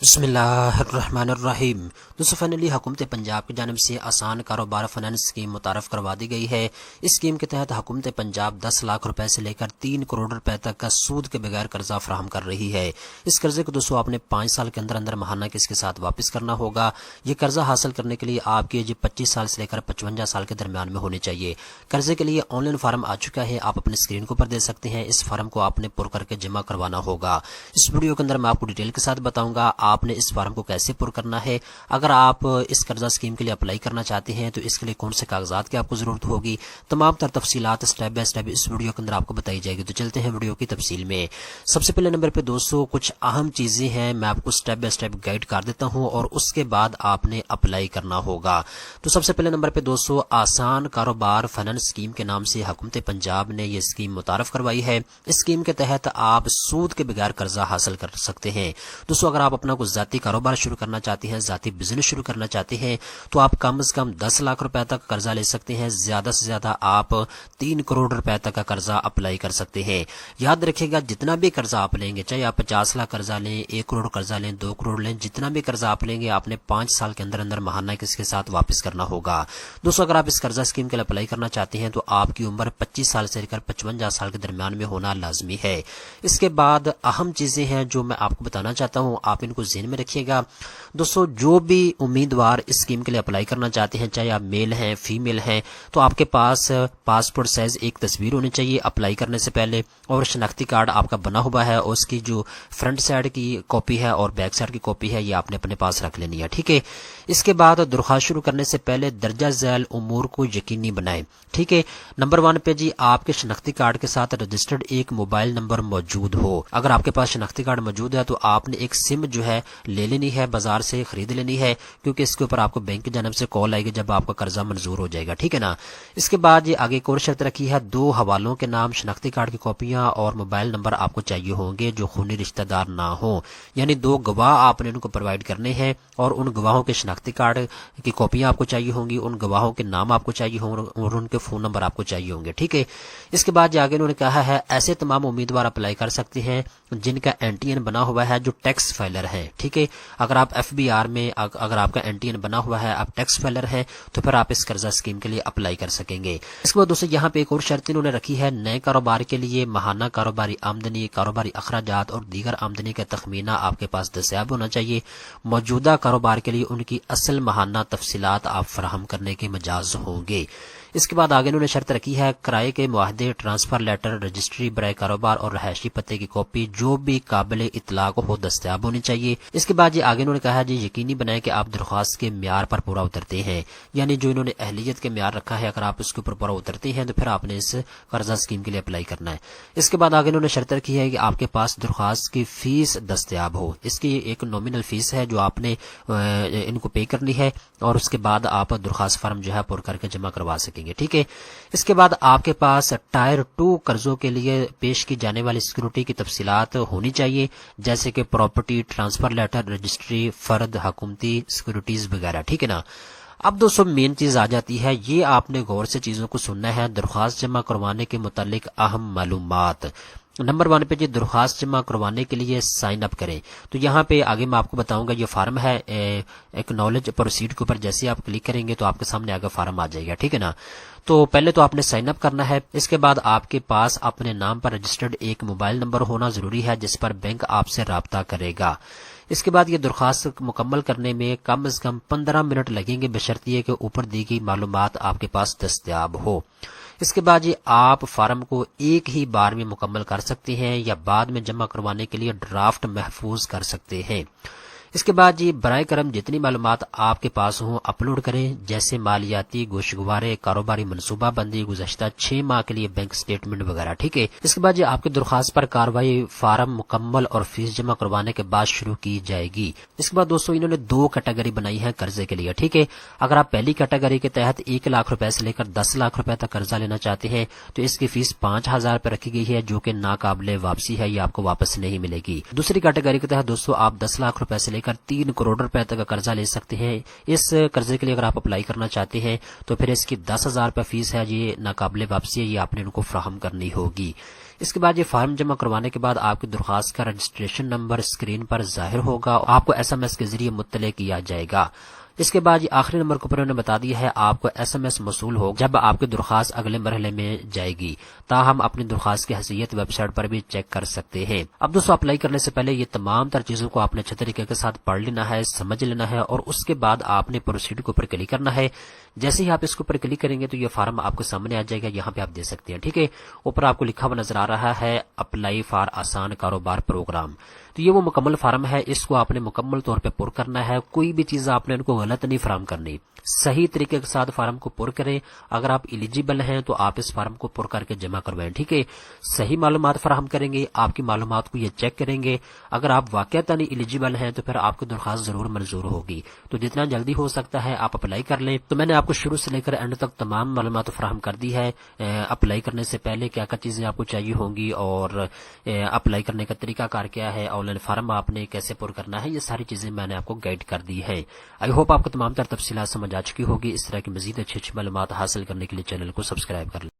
बिस्मिल्लाहिर्रहमानिर्रहीम। दोस्तों फाइनली हुकूमत पंजाब की जानिब से आसान कारोबार फाइनेंस स्कीम मुतारफ़ करवा दी गई है। इस स्कीम के तहत हुकूमत पंजाब 10 लाख रुपए से लेकर 3 करोड़ रुपए तक का सूद के बगैर कर्जा फराहम कर रही है। इस कर्जे को दोस्तों आपने 5 साल के अंदर अंदर महाना किस्त के साथ वापस करना होगा। ये कर्जा हासिल करने के लिए आपकी एज 25 साल से लेकर 55 साल के दरमियान में होनी चाहिए। कर्जे के लिए ऑनलाइन फार्म आ चुका है, आप अपने स्क्रीन के ऊपर दे सकते हैं। इस फार्म को आपने पुर करके जमा करवाना होगा। इस वीडियो के अंदर मैं आपको डिटेल के साथ बताऊंगा आपने इस फार्म को कैसे पुर करना है। अगर आप इस कर्जा स्कीम के लिए अप्लाई करना चाहते हैं तो इसके लिए कौन से कागजात की आपको जरूरत होगी, तमाम तर तफसीलात स्टेप बाय स्टेप इस वीडियो के अंदर आपको बताई जाएगी। तो चलते हैं वीडियो की तफसील में। सबसे पहले नंबर पे दोस्तों कुछ अहम चीजें हैं, मैं आपको स्टेप बाय स्टेप गाइड कर देता हूं और उसके बाद आपने अप्लाई करना होगा। तो सबसे पहले नंबर पे दोस्तों आसान कारोबार फाइनेंस स्कीम के नाम से हुकूमत पंजाब ने यह स्कीम मुतारफ करवाई है। इस स्कीम के तहत आप सूद के बगैर कर्जा हासिल कर सकते हैं। दोस्तों अगर आप अपना कुछ जाती कारोबार शुरू करना चाहते हैं, जाती बिजनेस शुरू करना चाहते हैं तो आप कम से कम 10 लाख रुपए तक कर्जा ले सकते हैं। ज्यादा से ज्यादा आप 3 करोड़ रुपए तक का कर्जा अप्लाई कर सकते हैं। याद रखिएगा जितना भी कर्जा आप लेंगे, चाहे आप 50 लाख कर्जा लें, 1 करोड़ कर्जा लें, 2 करोड़ लें, जितना भी कर्जा आप लेंगे आपने 5 साल के अंदर अंदर महाना किसके साथ वापस करना होगा। दोस्तों अगर आप इस कर्जा स्कीम के लिए अप्लाई करना चाहते हैं तो आपकी उम्र 25 साल से लेकर 55 साल के दरमियान में होना लाजमी है। इसके बाद अहम चीजें हैं जो मैं आपको बताना चाहता हूं, आप इनको ज़हन में रखिएगा। दोस्तों जो भी उम्मीदवार इस स्कीम के लिए अप्लाई करना चाहते हैं, चाहे आप मेल हैं फीमेल हैं, तो आपके पास पासपोर्ट साइज एक तस्वीर होनी चाहिए अप्लाई करने से पहले, और शनाख्ती कार्ड आपका बना हुआ है और उसकी जो फ्रंट साइड की कॉपी है और बैक साइड की कॉपी है ये आपने अपने पास रख लेनी है, ठीक है। इसके बाद दरख्वास्त शुरू करने से पहले दर्जा झैल उमूर को यकीनी बनाएं, ठीक है। नंबर 1 पे जी आपके शनाख्ती कार्ड के साथ रजिस्टर्ड एक मोबाइल नंबर मौजूद हो। अगर आपके पास शनाख्ती कार्ड मौजूद है तो आपने एक सिम जो है ले लेनी है, बाजार से खरीद लेनी है, क्योंकि इसके ऊपर आपको बैंक की जानिब से कॉल आएगी जब आपका कर्जा मंजूर हो जाएगा, ठीक है ना। इसके बाद ये आगे एक और शर्त रखी है, 2 हवालों के नाम, शनाख्ती कार्ड की कॉपियां और मोबाइल नंबर आपको चाहिए होंगे जो खूनी रिश्तेदार ना हो, यानी 2 गवाह आपने उनको प्रोवाइड करने हैं और उन गवाहों के शनाख्ती कार्ड की कॉपियां आपको चाहिए होंगी, उन गवाहों के नाम आपको चाहिए होंगे और उनके फोन नंबर आपको चाहिए होंगे, ठीक है। इसके बाद आगे उन्होंने कहा है ऐसे तमाम उम्मीदवार अप्लाई कर सकते हैं जिनका एनटीएन बना हुआ है, जो टैक्स फाइलर है, ठीक है। अगर आप एफबीआर में अगर आपका एनटीएन बना हुआ है, आप टैक्स फाइलर हैं, तो फिर आप इस कर्जा स्कीम के लिए अप्लाई कर सकेंगे। इसके बाद दोस्तों यहाँ पे एक और शर्त इन्होंने रखी है, नए कारोबार के लिए महाना कारोबारी आमदनी, कारोबारी अखराजात और दीगर आमदनी का तखमीना आपके पास दस्तियाब होना चाहिए। मौजूदा कारोबार के लिए उनकी असल महाना तफसीलात आप फराहम करने के मजाज होंगे। इसके बाद आगे इन्होंने शर्त रखी है, किराए के मुआहदे, ट्रांसफर लेटर, रजिस्ट्री बराए कारोबार और रहायशी पते की कॉपी जो भी काबिल इतलाक हो दस्तियाब होनी चाहिए। इसके बाद ये आगे इन्होंने कहा है जी यकीनी बनाए कि आप दरख्वास्त के म्यार पर पूरा उतरते हैं, यानी जो इन्होंने अहलियत के म्यार रखा है अगर आप उसके ऊपर पूरा उतरते हैं तो फिर आपने इस कर्जा स्कीम के लिए अप्लाई करना है। इसके बाद आगे इन्होंने शर्त रखी है कि आपके पास दरख्वास्त की फीस दस्तियाब हो। इसकी एक नॉमिनल फीस है जो आपने इनको पे करनी है और उसके बाद आप दरख्वास्त फार्म जो है पुर करके जमा करवा सकेंगे, ठीक है। इसके बाद आपके पास टायर 2 कर्जों के लिए पेश की जाने वाली सिक्योरिटी की तफसीलात होनी चाहिए, जैसे कि प्रॉपर्टी, ट्रांसफर लेटर, रजिस्ट्री, फर्द, हुकूमती सिक्योरिटीज वगैरह, ठीक है ना। अब दोस्तों मेन चीज आ जाती है, ये आपने गौर से चीजों को सुनना है, दरख्वास्त जमा करवाने के मुतालिक अहम मालूमात। नंबर 1 पे जी दरख्वास्त जमा करवाने के लिए साइन अप करें। तो यहाँ पे आगे मैं आपको बताऊंगा, ये फार्म है एक्नॉलेज प्रोसीड के ऊपर जैसे आप क्लिक करेंगे तो आपके सामने आगे फार्म आ जाएगा, ठीक है ना। तो पहले तो आपने साइन अप करना है। इसके बाद आपके पास अपने नाम पर रजिस्टर्ड एक मोबाइल नंबर होना जरूरी है जिस पर बैंक आपसे राब्ता करेगा। इसके बाद ये दरख्वास्त मुकम्मल करने में कम से कम 15 मिनट लगेंगे, बशर्तिए कि ऊपर दी गई मालूमात आपके पास दस्तियाब हो। इसके बाद ये आप फार्म को एक ही बार में मुकम्मल कर सकते हैं या बाद में जमा करवाने के लिए ड्राफ्ट महफूज कर सकते हैं। इसके बाद जी बराए करम जितनी मालूमात आपके पास हो अपलोड करें, जैसे मालियाती गोशगवारे, कारोबारी मनसूबा बंदी, गुज़श्ता 6 माह के लिए बैंक स्टेटमेंट वगैरह, ठीक है। इसके बाद जी आपकी दरख्वास्त पर कार्रवाई फार्म मुकम्मल और फीस जमा करवाने के बाद शुरू की जाएगी। इसके बाद दोस्तों इन्होंने 2 कैटेगरी बनाई है कर्जे के लिए, ठीक है। अगर आप पहली कैटेगरी के तहत 1 लाख रुपए से लेकर 10 लाख रुपए तक कर्जा लेना चाहते हैं तो इसकी फीस 5,000 रुपए रखी गई है, जो कि नाकाबिले वापसी है, ये आपको वापस नहीं मिलेगी। दूसरी कैटेगरी के तहत दोस्तों आप 10 लाख रुपए से लेकर 3 करोड़ रुपए तक का कर्जा ले सकते हैं। इस कर्जे के लिए अगर आप अप्लाई करना चाहते हैं तो फिर इसकी 10,000 रुपए फीस है, ये नाकाबिले वापसी है, ये आपने उनको फराहम करनी होगी। اس کے بعد یہ فارم جمع کروانے کے بعد آپ کی درخواست کا رجسٹریشن نمبر اسکرین پر ظاہر ہوگا اور آپ کو SMS کے ذریعے مطلع کیا جائے گا۔ اس کے بعد یہ آخری نمبر کے اوپر انہوں نے بتا دیا ہے آپ کو SMS موصول ہو جب آپ کی درخواست اگلے مرحلے میں جائے گی، تاہم اپنی درخواست کی حیثیت ویب سائٹ پر بھی چیک کر سکتے ہیں۔ اب دوستو اپلائی کرنے سے پہلے یہ تمام تر چیزوں کو آپ نے اچھے طریقے کے ساتھ پڑھ لینا ہے، سمجھ لینا ہے، اور اس کے بعد آپ نے پروسیڈ کے اوپر کلک کرنا ہے۔ جیسے ہی آپ اس کے اوپر کلک کریں گے تو یہ فارم آپ کو سامنے آ جائے گا، یہاں پہ آپ دیکھ سکتے ہیں، ٹھیک ہے۔ اوپر آپ کو لکھا ہوا نظر آ رہا ہے اپلائی فار آسان کاروبار پروگرام، تو یہ وہ مکمل فارم ہے، اس کو آپ نے مکمل طور پہ پر کرنا ہے، کوئی بھی چیز آپ نے ان کو غلط نہیں فراہم کرنی، صحیح طریقے کے ساتھ فارم کو پر کریں۔ اگر آپ ایلیجیبل ہیں تو آپ اس فارم کو پر کر کے جمع کروائیں، ٹھیک ہے۔ صحیح معلومات فراہم کریں گے، آپ کی معلومات کو یہ چیک کریں گے، اگر آپ واقعتاً ایلیجیبل ہیں تو پھر آپ کی درخواست ضرور منظور ہوگی۔ تو جتنا جلدی ہو سکتا ہے آپ اپلائی کر لیں۔ تو میں نے آپ کو شروع سے لے کر اینڈ تک تمام معلومات فراہم کر دی ہے، اپلائی کرنے سے پہلے کیا کیا چیزیں آپ کو چاہیے ہوں گی، اور اپلائی کرنے کا طریقہ کار کیا ہے، آن لائن فارم آپ نے کیسے پر کرنا ہے، یہ ساری چیزیں میں نے آپ کو گائیڈ کر دی ہے۔ آئی ہوپ آپ کو تمام تر تفصیلات سمجھ آ چکی ہوگی۔ اس طرح کی مزید اچھی معلومات حاصل کرنے کے لیے چینل کو سبسکرائب کر لیں۔